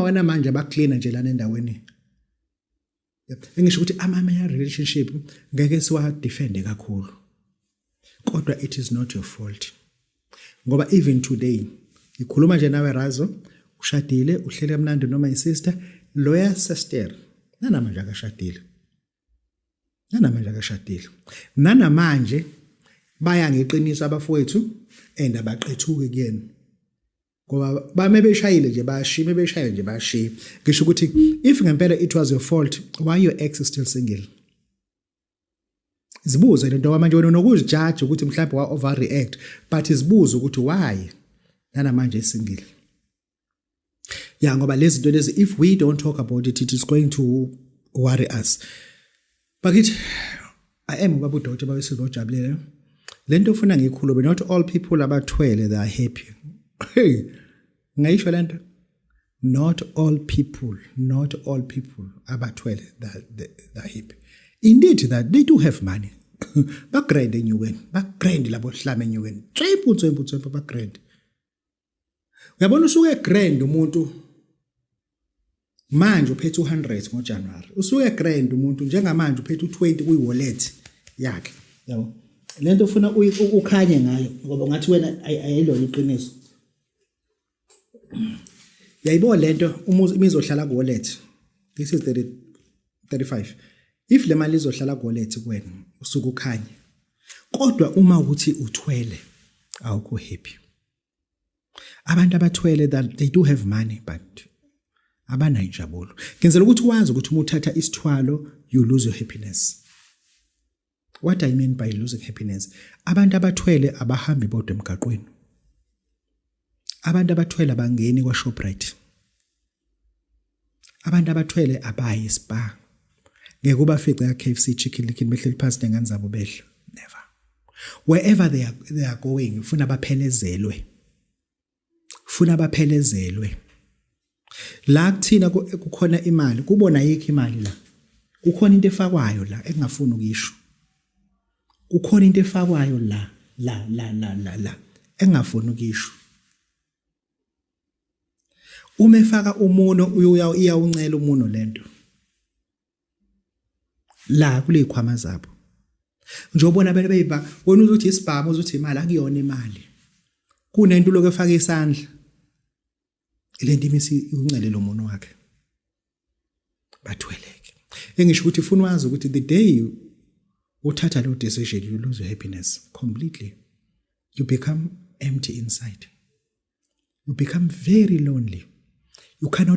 wana manje abacleana nje lana endaweni. Engisho ukuthi ama relationship ngeke siwa defend kakhulu. Kodwa it is not your fault. Ngoba even today ikhuluma nje nawe Razo, ushadile, uhlele kamnandi noma isister, loya sister. Nanamanje akashadile. Nanamanje baya ngeqiniso abafowethu and abaqethuke kuyena. Ngoba bame beshayile nje bayashima beshayile nje bayashima. Ngisho ukuthi if ngempela it was your fault, why your ex is still single? Zibuze lento kwamanje wena unokuzijudge ukuthi mhlawumbe wa overreact, but izibuze ukuthi why nanamanje single. Yeah, ngoba lezi zinto lezi if we don't talk about it, it is going to worry us. Bakithi I am ubaba uDokotela bawesizwe ojabulile. Lento ufuna ngikhuluma, not all people abathwele they are happy. Hey, ngayisho lento. Not all people abathwele they are happy. Indeed that they do have money. Bagrand enyuweni, bagrand labo hlame enyuweni. Tswempu bagrand. Uyabona usuke grand umuntu manje uphethe 200 ngoJanuary. Usuke grand umuntu njengamanje uphethe u20 kuyiwallet yakhe. Yabo. Lento ufuna ukhanye ngayo ngoba ngathi wena ayilona iqiniso. Yayibona lento imizohlala kuwallet. This is 35. If le mali izohlala kuwallet kuwena usuku ukhanye. Kodwa uma ukuthi uthwele awukho happy. Abantu abathwele that they do have money but abana injabulo. Ngenzela ukuthi wazi ukuthi uma uthatha isithwalo you lose your happiness. What I mean by losing happiness, abantu abathwele abahambi bodwa emgaqweni. Abantu abathwele abangeni kwa Shoprite. Abantu abathwele abayi spa. Ngeke ubafice ya KFC Chicken Licken behleli phansi nengane zabo behla. Never. Wherever they are going, ufuna baphelezelwe. La kuthina kukhona imali, kubona yikho imali la. Kukhona into efakwayo la engafuni ukisho. Kukhona into efakwayo la engafuni ukisho. Uma efaka umuno uyawuncela umuno lento. La kule ikhwama zabo. Njobona bele beyiba wena uzuthi isibhamu uzuthi imali akuyona imali. Kunento lokho efaka isandla. Lento imisi uncelela umuntu wakhe. Bathweleke. Engisho ukuthi ufuna wazi ukuthi the day uthatha lo decision you lose your happiness completely. You become empty inside. You become very lonely. You cannot